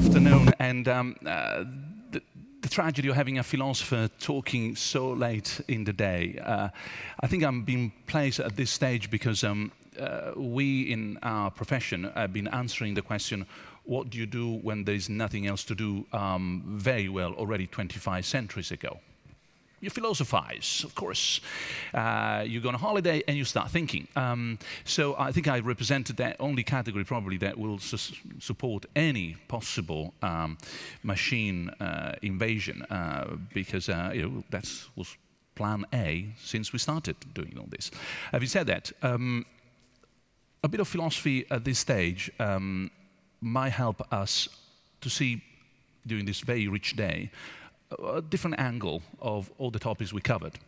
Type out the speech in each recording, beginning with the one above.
afternoon, and the tragedy of having a philosopher talking so late in the day. I think I'm being placed at this stage because we in our profession have been answering the question, what do you do when there is nothing else to do, very well already 25 centuries ago? You philosophize, of course. You go on a holiday and you start thinking. So I think I represented that only category probably that will support any possible machine invasion, because you know, that was plan A since we started doing all this. Having said that, a bit of philosophy at this stage might help us to see, during this very rich day, a different angle of all the topics we covered.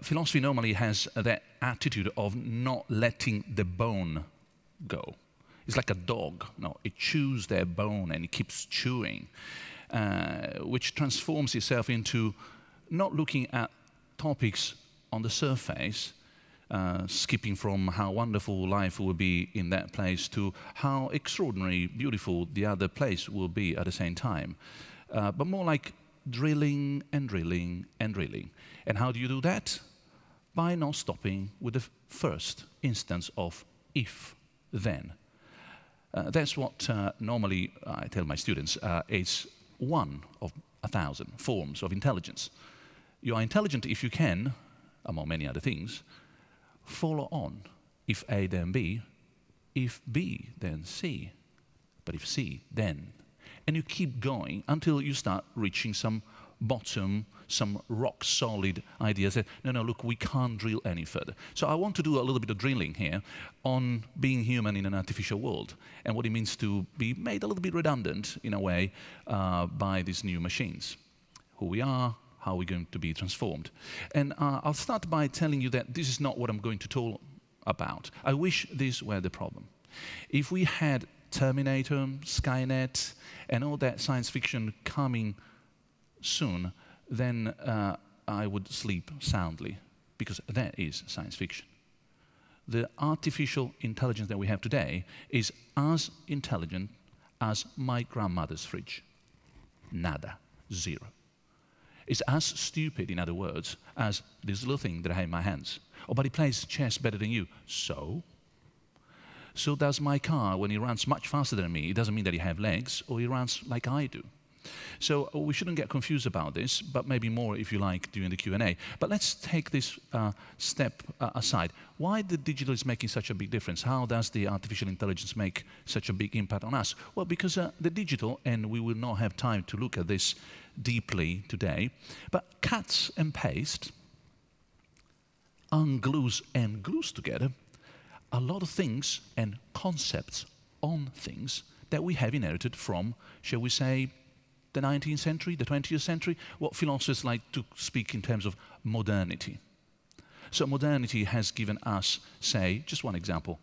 Philosophy normally has that attitude of not letting the bone go. It's like a dog. No, it chews their bone and it keeps chewing, which transforms itself into not looking at topics on the surface, skipping from how wonderful life will be in that place to how extraordinary, beautiful the other place will be at the same time. But more like drilling and drilling and drilling. And how do you do that? By not stopping with the first instance of if, then. That's what normally I tell my students, it's one of 1,000 forms of intelligence. You are intelligent if you can, among many other things, follow on. If A, then B. If B, then C. But if C, then. And you keep going until you start reaching some bottom, some rock-solid ideas that, no, look, we can't drill any further. So I want to do a little bit of drilling here on being human in an artificial world and what it means to be made a little bit redundant, in a way, by these new machines. Who we are, how we're going to be transformed. And I'll start by telling you that this is not what I'm going to talk about. I wish this were the problem. If we had Terminator, Skynet, and all that science fiction coming soon, then I would sleep soundly, because that is science fiction. The artificial intelligence that we have today is as intelligent as my grandmother's fridge. Nada. Zero. It's as stupid, in other words, as this little thing that I have in my hands. Oh, but he plays chess better than you. So? So does my car. When he runs much faster than me, it doesn't mean that he has legs, or he runs like I do. So we shouldn't get confused about this, but maybe more, if you like, during the Q&A. But let's take this step aside. Why the digital is making such a big difference? How does the artificial intelligence make such a big impact on us? Well, because the digital, and we will not have time to look at this deeply today, but cuts and pastes, unglues and glues together a lot of things and concepts on things that we have inherited from, shall we say, the 19th century, the 20th century, what philosophers like to speak in terms of modernity. So modernity has given us, say, just one example,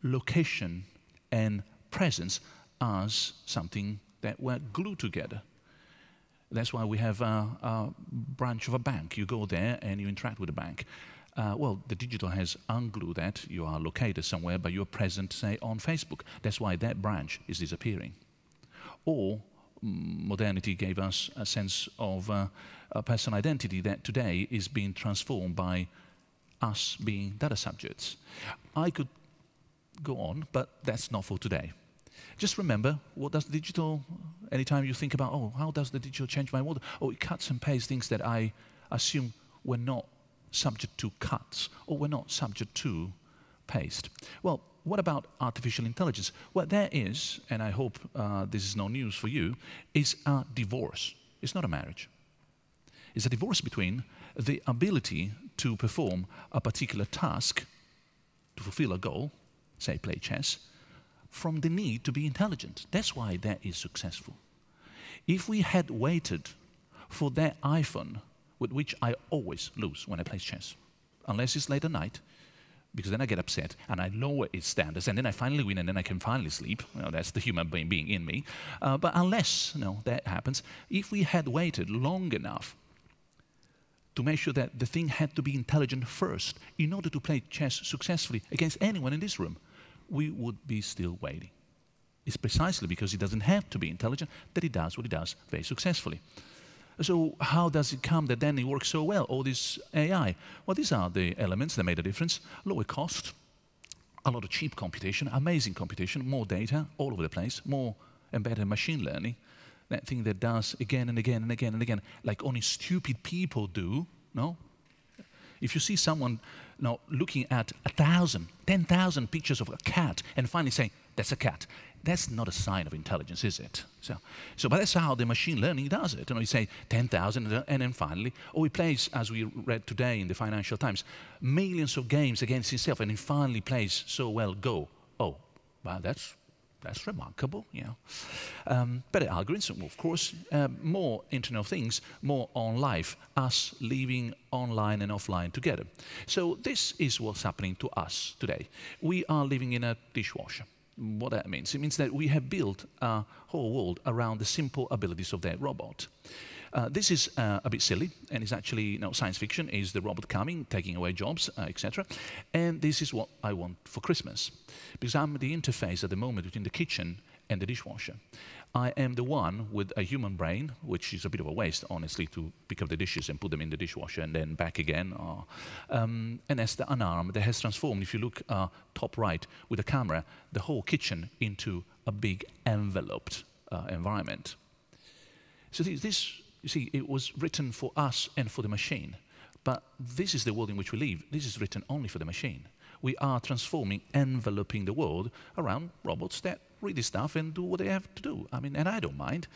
location and presence as something that were glued together. That's why we have a branch of a bank. You go there and you interact with the bank. Well, the digital has unglued that. You are located somewhere, but you're present, say, on Facebook. That's why that branch is disappearing. Or modernity gave us a sense of a personal identity that today is being transformed by us being data subjects. I could go on, but that's not for today. Just remember, what does digital, anytime you think about, oh, how does the digital change my world? Oh, it cuts and pastes things that I assume were not subject to cuts, or we're not subject to paste. Well, what about artificial intelligence? What there is, and I hope this is no news for you, is a divorce. It's not a marriage. It's a divorce between the ability to perform a particular task, to fulfill a goal, say play chess, from the need to be intelligent. That's why that is successful. If we had waited for that iPhone, with which I always lose when I play chess, unless it's late at night, because then I get upset and I lower its standards, and then I finally win, and then I can finally sleep. Well, that's the human being in me. But unless that happens, if we had waited long enough to make sure that the thing had to be intelligent first in order to play chess successfully against anyone in this room, we would be still waiting. It's precisely because it doesn't have to be intelligent that it does what it does very successfully. So how does it come that then it works so well, all this AI? Well, these are the elements that made a difference. Lower cost, a lot of cheap computation, amazing computation, more data all over the place, more and better machine learning. That thing that does again and again and again and again, like only stupid people do, no? If you see someone looking at 1,000, 10,000 pictures of a cat and finally saying, that's a cat, that's not a sign of intelligence, is it? So but that's how the machine learning does it. You say 10,000 and then finally, he plays, as we read today in the Financial Times, millions of games against himself and he finally plays so well Go. Oh, well, that's remarkable, better algorithms, of course, more Internet of Things, more on life, us living online and offline together. So this is what's happening to us today. We are living in a dishwasher. What that means? It means that we have built a whole world around the simple abilities of that robot. This is a bit silly, and it's actually science fiction. Is the robot coming, taking away jobs, etc. And this is what I want for Christmas, because I'm the interface at the moment between the kitchen and the dishwasher. I am the one with a human brain, which is a bit of a waste, honestly, to pick up the dishes and put them in the dishwasher and then back again. And that's an arm that has transformed, if you look top right with a camera, the whole kitchen into a big enveloped environment. So this, you see, it was written for us and for the machine. But this is the world in which we live. This is written only for the machine. We are transforming, enveloping the world around robots that read this stuff and do what they have to do. I mean, and I don't mind.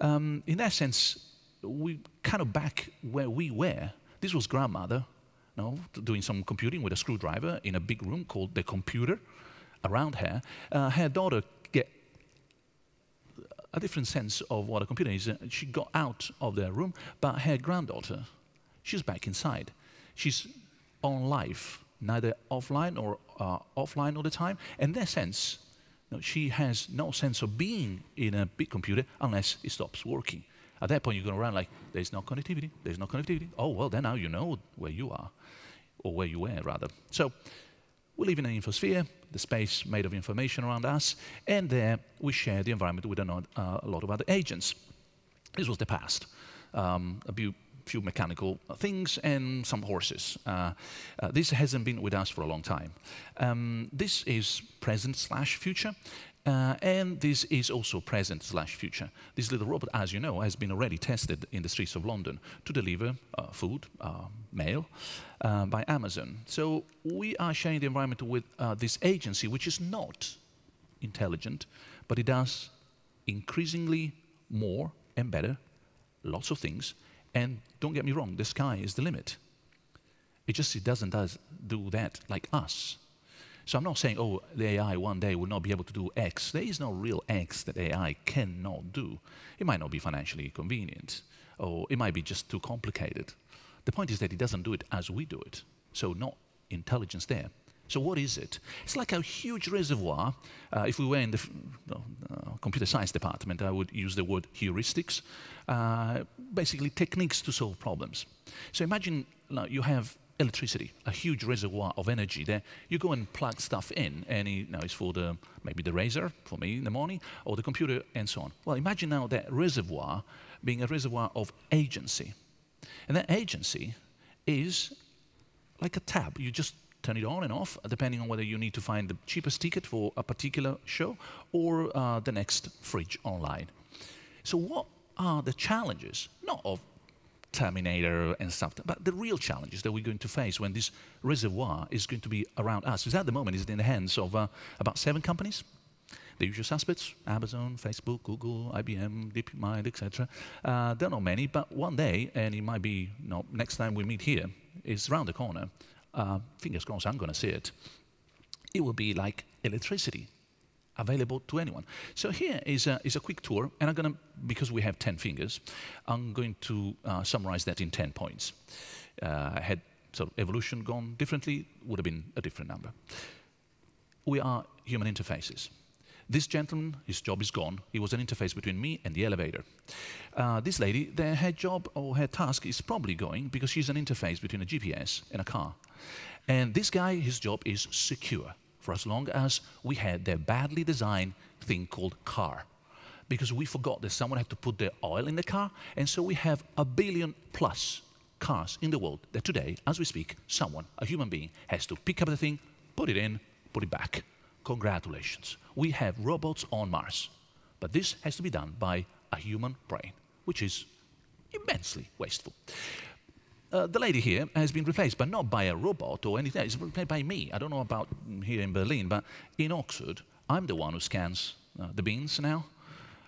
In that sense, we kind of back where we were. This was grandmother, doing some computing with a screwdriver in a big room called the computer around her. Her daughter get a different sense of what a computer is. She got out of the room, but her granddaughter, she's back inside. She's on life, neither offline or offline all the time. In that sense, she has no sense of being in a big computer unless it stops working. At that point, you're going to run like, there's no connectivity, there's no connectivity. Oh, well, then now you know where you are, or where you were, rather. So we live in an infosphere, the space made of information around us, and there we share the environment with a lot of other agents. This was the past. A few mechanical things and some horses. This hasn't been with us for a long time. This is present/future, and this is also present/future. This little robot, as you know, has been already tested in the streets of London to deliver food, mail, by Amazon. So we are sharing the environment with this agency, which is not intelligent, but it does increasingly more and better, lots of things. And don't get me wrong, the sky is the limit. It doesn't do that like us. So I'm not saying, oh, the AI one day will not be able to do X. There is no real X that AI cannot do. It might not be financially convenient, or it might be just too complicated. The point is that it doesn't do it as we do it. So not intelligence there. So what is it? It's like a huge reservoir. If we were in the computer science department, I would use the word heuristics, basically techniques to solve problems. So imagine you have electricity, a huge reservoir of energy there. You go and plug stuff in, and it's for maybe the razor, for me in the morning, or the computer, and so on. Well, imagine now that reservoir being a reservoir of agency. And that agency is like a tap. You just turn it on and off, depending on whether you need to find the cheapest ticket for a particular show or the next fridge online. So what are the challenges, not of Terminator and stuff, but the real challenges that we're going to face when this reservoir is going to be around us? Because at the moment it's in the hands of about 7 companies. The usual suspects: Amazon, Facebook, Google, IBM, DeepMind, etc. There are not many, but one day, and it might be next time we meet here, it's around the corner. Fingers crossed, I'm going to see it. It will be like electricity, available to anyone. So here is a quick tour, and I'm going to, because we have 10 fingers, I'm going to summarize that in 10 points. Had sort of evolution gone differently, would have been a different number. We are human interfaces. This gentleman, his job is gone. He was an interface between me and the elevator. This lady, her job or her task is probably going because she's an interface between a GPS and a car. And this guy, his job is secure for as long as we had their badly designed thing called car. Because we forgot that someone had to put the oil in the car, and so we have 1 billion plus cars in the world that today, as we speak, someone, a human being, has to pick up the thing, put it in, put it back. Congratulations. We have robots on Mars. But this has to be done by a human brain, which is immensely wasteful. The lady here has been replaced, but not by a robot or anything. It's replaced by me. I don't know about here in Berlin, but in Oxford, I'm the one who scans the bins now.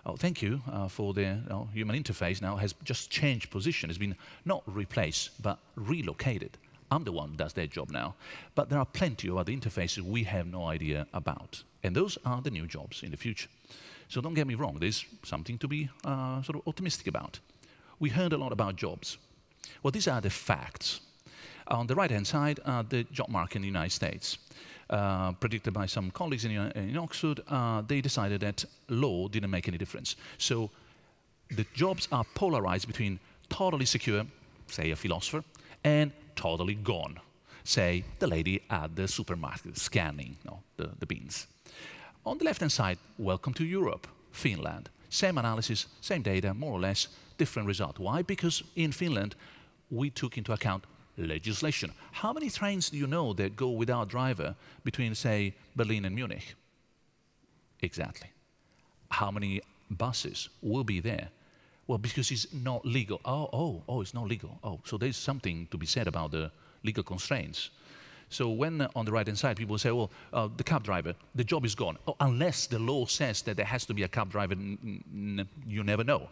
Oh, thank you for the human interface now has just changed position. It's been not replaced, but relocated. I'm the one who does their job now. But there are plenty of other interfaces we have no idea about. And those are the new jobs in the future. So don't get me wrong, there's something to be sort of optimistic about. We heard a lot about jobs. Well, these are the facts. On the right-hand side are the job market in the United States. Predicted by some colleagues in Oxford, they decided that law didn't make any difference. So the jobs are polarized between totally secure, say a philosopher, and totally gone, say the lady at the supermarket scanning the bins. On the left-hand side, welcome to Europe, Finland. Same analysis, same data, more or less, different result. Why? Because in Finland, we took into account legislation. How many trains do you know that go without driver between, say, Berlin and Munich? Exactly. How many buses will be there? Well, because it's not legal. Oh, it's not legal. Oh, so there's something to be said about the legal constraints. So when on the right-hand side people say, well, the cab driver, the job is gone. Oh, unless the law says that there has to be a cab driver, you never know.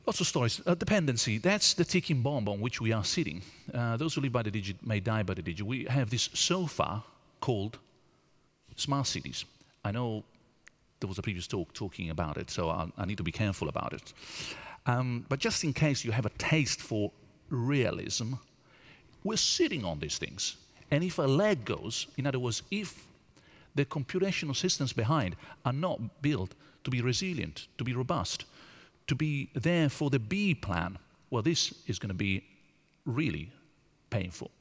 Lots of stories. Dependency, that's the ticking bomb on which we are sitting. Those who live by the digit may die by the digit. We have this so far called smart cities. I know there was a previous talk talking about it, so I need to be careful about it. But just in case you have a taste for realism, we're sitting on these things. And if a leg goes, in other words, if the computational systems behind are not built to be resilient, to be robust, to be there for the B plan, well, this is going to be really painful.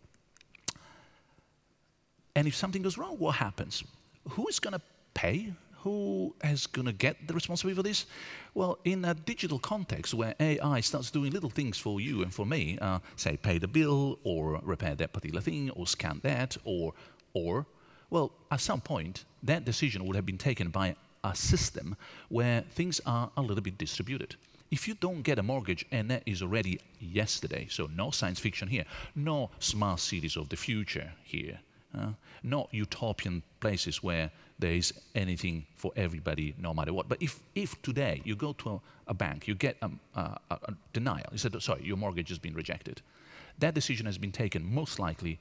And if something goes wrong, what happens? Who is going to pay? Who is going to get the responsibility for this? Well, in a digital context where AI starts doing little things for you and for me, say pay the bill or repair that particular thing or scan that or, well, at some point, that decision would have been taken by a system where things are a little bit distributed. If you don't get a mortgage, and that is already yesterday, so no science fiction here, no smart cities of the future here, not utopian places where there is anything for everybody, no matter what. But if today you go to a bank, you get a denial, you said, sorry, your mortgage has been rejected. That decision has been taken most likely,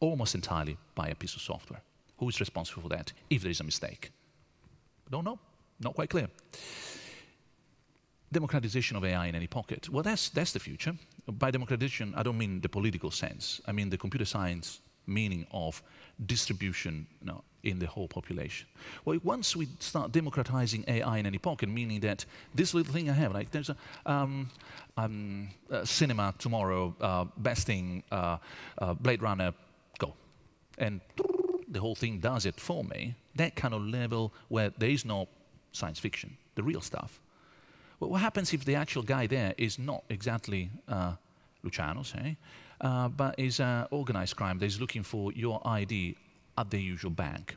almost entirely by a piece of software. Who is responsible for that if there is a mistake? Don't know, not quite clear. Democratization of AI in any pocket. Well, that's the future. By democratization, I don't mean the political sense. I mean the computer science meaning of distribution in the whole population. Well, once we start democratizing AI in any pocket, meaning that this little thing I have, like there's a cinema tomorrow, best thing, Blade Runner, go. And the whole thing does it for me. That kind of level where there is no science fiction, the real stuff. Well, what happens if the actual guy there is not exactly Luciano, say, but is organized crime that is looking for your ID at the usual bank?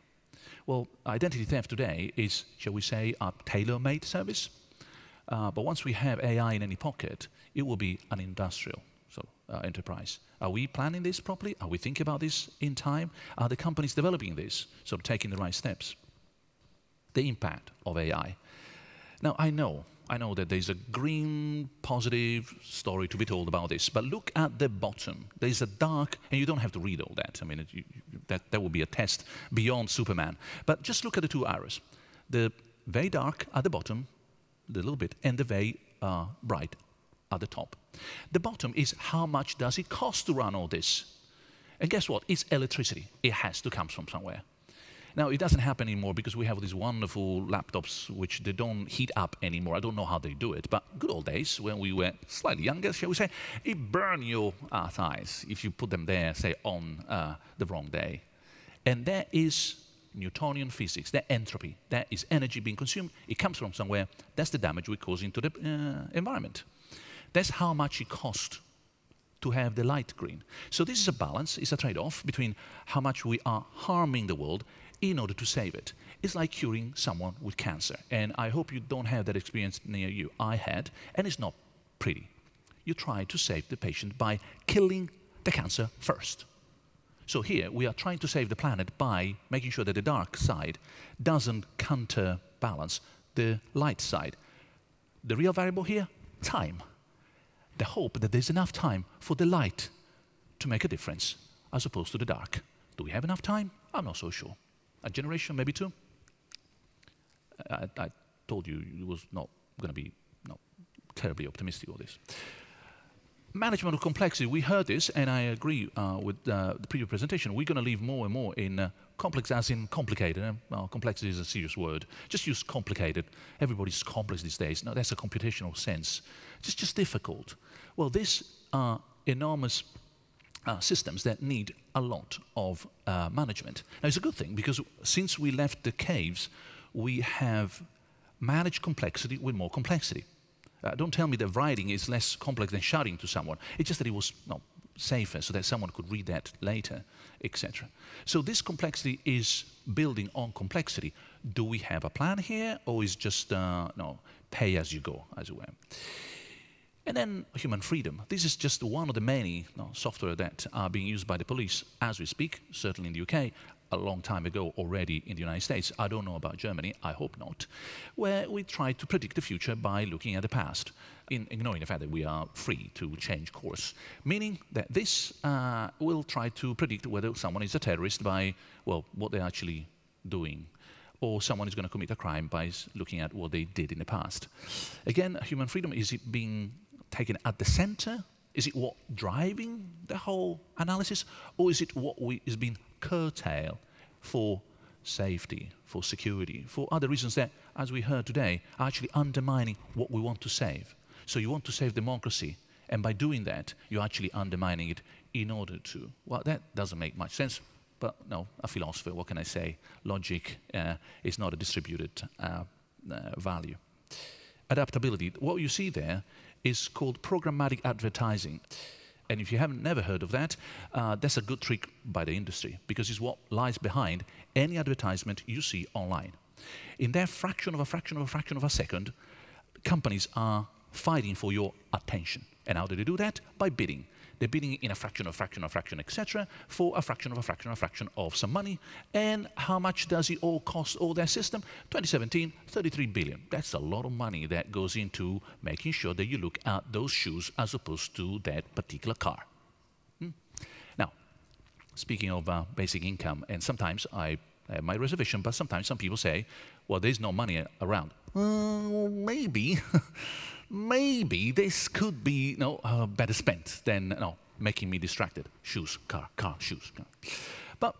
Well, identity theft today is, shall we say, a tailor-made service. But once we have AI in any pocket, it will be an industrial enterprise. Are we planning this properly? Are we thinking about this in time? Are the companies developing this, so taking the right steps? The impact of AI. Now, I know that there's a green, positive story to be told about this, but look at the bottom. There's a dark, and you don't have to read all that. I mean, that would be a test beyond Superman. But just look at the two arrows. The very dark at the bottom, the little bit, and the very bright at the top. The bottom is how much does it cost to run all this? And guess what? It's electricity. It has to come from somewhere. Now, it doesn't happen anymore because we have these wonderful laptops which they don't heat up anymore. I don't know how they do it, but good old days when we were slightly younger, shall we say, it burned your thighs if you put them there, say, on the wrong day. And that is Newtonian physics, that entropy, that is energy being consumed, it comes from somewhere, that's the damage we cause into the environment. That's how much it costs to have the light green. So this is a balance, it's a trade-off between how much we are harming the world in order to save it. It's like curing someone with cancer, and I hope you don't have that experience near you. I had, and it's not pretty. You try to save the patient by killing the cancer first. So here we are trying to save the planet by making sure that the dark side doesn't counterbalance the light side. The real variable here, time. The hope that there's enough time for the light to make a difference as opposed to the dark. Do we have enough time? I'm not so sure. A generation, maybe two? I told you it was not going to be terribly optimistic on this. Management of complexity, we heard this, and I agree with the previous presentation. We're going to live more and more in complex as in complicated. Well, complexity is a serious word. Just use complicated. Everybody's complex these days. No, that's a computational sense. It's just difficult. Well, these are enormous systems that need a lot of management. Now, it's a good thing, because since we left the caves, we have managed complexity with more complexity. Don't tell me that writing is less complex than shouting to someone. It's just that it was safer, so that someone could read that later, etc. So this complexity is building on complexity. Do we have a plan here, or is just pay as you go, as it were? And then human freedom. This is just one of the many software that are being used by the police as we speak, certainly in the UK, a long time ago already in the United States. I don't know about Germany, I hope not, where we try to predict the future by looking at the past, ignoring the fact that we are free to change course, meaning that this will try to predict whether someone is a terrorist by, well, what they're actually doing, or someone is going to commit a crime by looking at what they did in the past. Again, human freedom, is it being taken at the center? Is it what driving the whole analysis, or is it what is being curtailed for safety, for security, for other reasons that, as we heard today, are actually undermining what we want to save? So you want to save democracy, and by doing that, you're actually undermining it in order to. Well, that doesn't make much sense, but no, a philosopher, what can I say? Logic is not a distributed value. Adaptability, what you see there is called programmatic advertising. And if you haven't never heard of that, that's a good trick by the industry, because it's what lies behind any advertisement you see online. In that fraction of a fraction of a fraction of a second, companies are fighting for your attention. And how do they do that? By bidding. They're bidding in a fraction of a fraction of a fraction, etc., for a fraction of a fraction of a fraction of some money. And how much does it all cost, all their system? 2017, 33 billion. That's a lot of money that goes into making sure that you look at those shoes as opposed to that particular car. Now, speaking of basic income, and sometimes I have my reservation, but sometimes some people say, well, there's no money around. Maybe. Maybe this could be better spent than making me distracted. Shoes, car, shoes. Car. But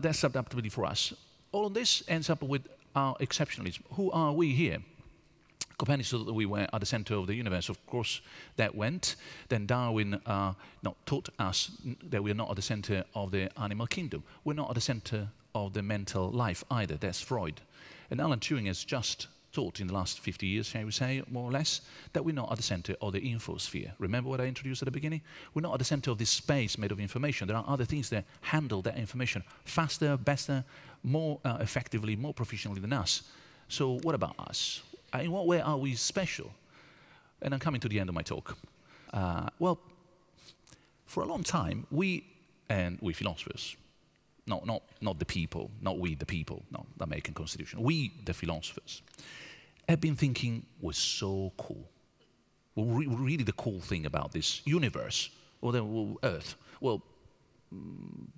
that's adaptability for us. All of this ends up with our exceptionalism. Who are we here? Copernicus thought that we were at the center of the universe. Of course, that went. Then Darwin taught us that we're not at the center of the animal kingdom. We're not at the center of the mental life either. That's Freud. And Alan Turing has just taught in the last 50 years, shall we say, more or less, that we're not at the center of the infosphere. Remember what I introduced at the beginning? We're not at the center of this space made of information. There are other things that handle that information faster, better, more effectively, more proficiently than us. So what about us? In what way are we special? And I'm coming to the end of my talk. Well, for a long time, we philosophers, not the people, not we the people, no, the American Constitution. We, the philosophers, have been thinking we're so cool. We're really the cool thing about this universe, or the Earth, well,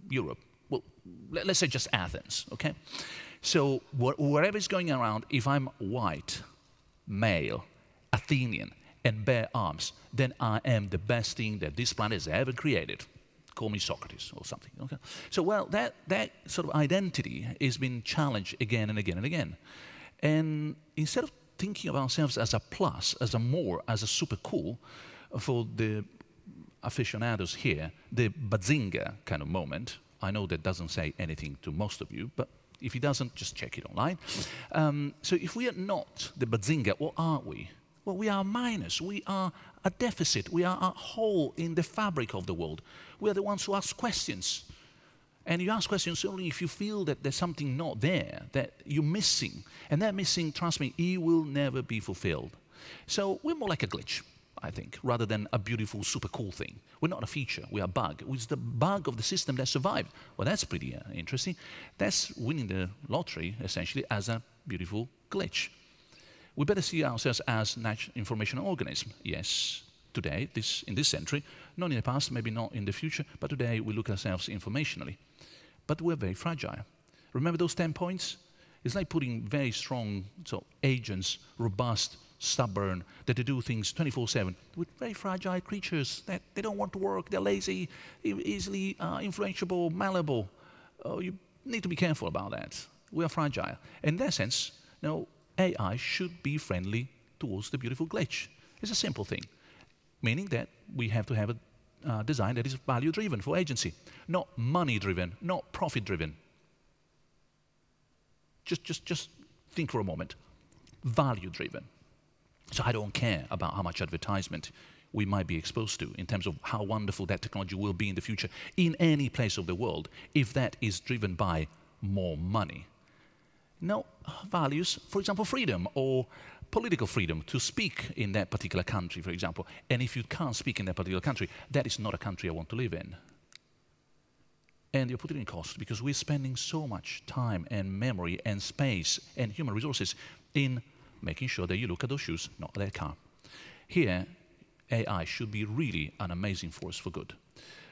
Europe, well, let's say just Athens, okay? So wherever is going around, if I'm white, male, Athenian, and bear arms, then I am the best thing that this planet has ever created. Call me Socrates or something. Okay? So, well, that sort of identity has been challenged again and again and again. And instead of thinking of ourselves as a plus, as a more, as a super cool, for the aficionados here, the bazinga kind of moment, I know that doesn't say anything to most of you, but If it doesn't, just check it online. So if we are not the bazinga, what are we? Well, we are a minus. We are a deficit. We are a hole in the fabric of the world. We are the ones who ask questions. And you ask questions only if you feel that there's something not there, that you're missing. And that missing, trust me, it will never be fulfilled. So we're more like a glitch, I think, rather than a beautiful, super cool thing. We're not a feature, we're a bug. It's the bug of the system that survived. Well, that's pretty interesting. That's winning the lottery, essentially, as a beautiful glitch. We better see ourselves as natural information organism. Yes, today, in this century, not in the past, maybe not in the future, but today we look at ourselves informationally. But we're very fragile. Remember those 10 points? It's like putting very strong agents, robust, stubborn, that they do things 24/7, with very fragile creatures that they don't want to work, they're lazy, easily influenceable, malleable. You need to be careful about that. We are fragile. In that sense, AI should be friendly towards the beautiful glitch. It's a simple thing, meaning that we have to have a design that is value-driven for agency, not money-driven, not profit-driven. Just think for a moment. Value-driven. So I don't care about how much advertisement we might be exposed to in terms of how wonderful that technology will be in the future in any place of the world if that is driven by more money. No, values, for example, freedom or political freedom to speak in that particular country, for example. And if you can't speak in that particular country, that is not a country I want to live in. And you're putting in cost because we're spending so much time and memory and space and human resources in making sure that you look at those shoes, not that car. Here, AI should be really an amazing force for good.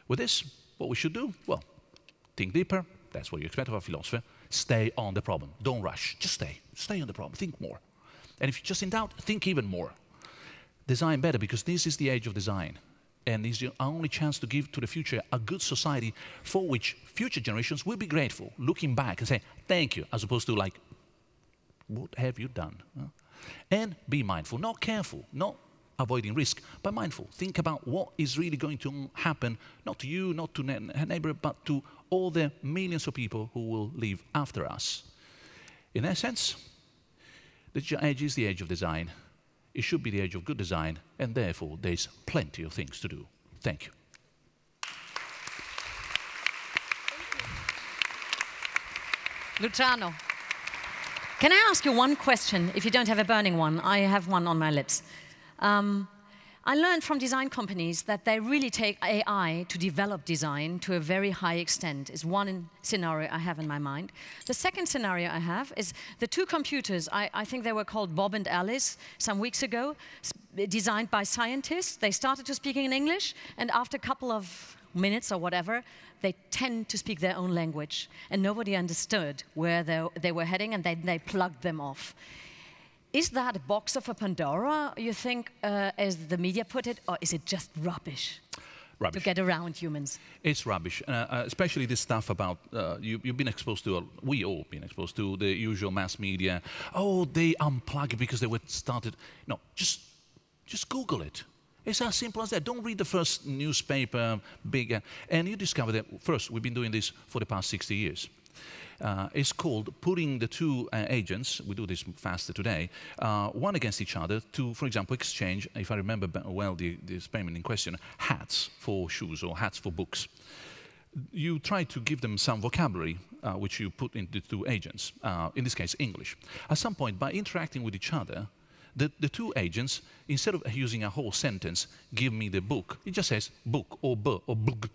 With this, what we should do? Well, think deeper. That's what you expect of a philosopher. Stay on the problem. Don't rush. Just stay. Stay on the problem. Think more. And if you're just in doubt, think even more. Design better, because this is the age of design. And this is your only chance to give to the future a good society for which future generations will be grateful, looking back and say, thank you, as opposed to like, what have you done? And be mindful, not careful, not avoiding risk, but mindful. Think about what is really going to happen, not to you, not to a neighbor, but to all the millions of people who will live after us. In that sense, the age is the age of design. It should be the age of good design, and therefore there's plenty of things to do. Thank you. Luciano, can I ask you one question, if you don't have a burning one? I have one on my lips. I learned from design companies that they really take AI to develop design to a very high extent, is one scenario I have in my mind. The second scenario I have is the two computers, I think they were called Bob and Alice some weeks ago, designed by scientists. They started to speak in English, and after a couple of minutes or whatever, they tend to speak their own language. And nobody understood where they were heading, and they plugged them off. Is that a box of a Pandora, you think, as the media put it, or is it just rubbish? Rubbish. To get around humans? It's rubbish, especially this stuff about, you've been exposed to, we all been exposed to the usual mass media. Oh, they unplugged because they were started. No, just Google it. It's as simple as that. Don't read the first newspaper, big, and you discover that, first, we've been doing this for the past 60 years. It's called putting the two agents, we do this faster today, one against each other to, for example, exchange, if I remember well the experiment in question, hats for shoes or hats for books. You try to give them some vocabulary, which you put into the two agents, in this case, English. At some point, by interacting with each other, the two agents, instead of using a whole sentence, give me the book, it just says book or b or bug.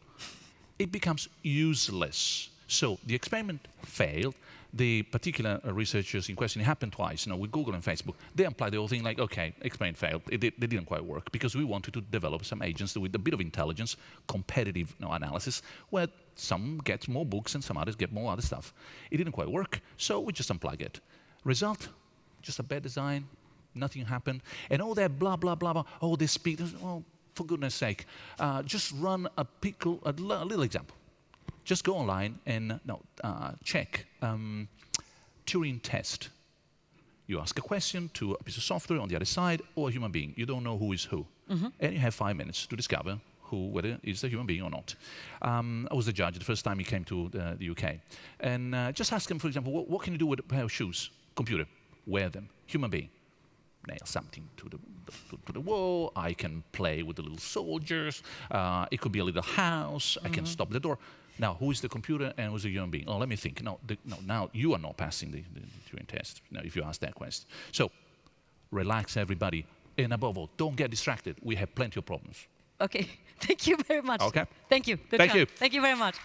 It becomes useless. So the experiment failed. The particular researchers in question, it happened twice, with Google and Facebook. They applied the whole thing like, okay, experiment failed. They didn't quite work because we wanted to develop some agents with a bit of intelligence, competitive analysis, where some get more books and some others get more other stuff. It didn't quite work, so we just unplug it. Result, just a bad design, nothing happened. And all that blah, blah, blah, blah, oh, they speak, well, for goodness sake, just run a little example. Just go online and check Turing test. You ask a question to a piece of software on the other side or a human being. You don't know who is who. Mm-hmm. And you have 5 minutes to discover whether it's a human being or not. I was the judge the first time he came to the UK. And just ask him, for example, what can you do with a pair of shoes? Computer. Wear them. Human being. Nail something to the wall. I can play with the little soldiers. It could be a little house. I can stop the door. Now, who is the computer and who is the human being? Oh, let me think. No, now you are not passing the Turing test. Now, if you ask that question. So, relax, everybody. And above all, don't get distracted. We have plenty of problems. Okay. Thank you very much. Okay. Thank you. Thank you. Thank you very much.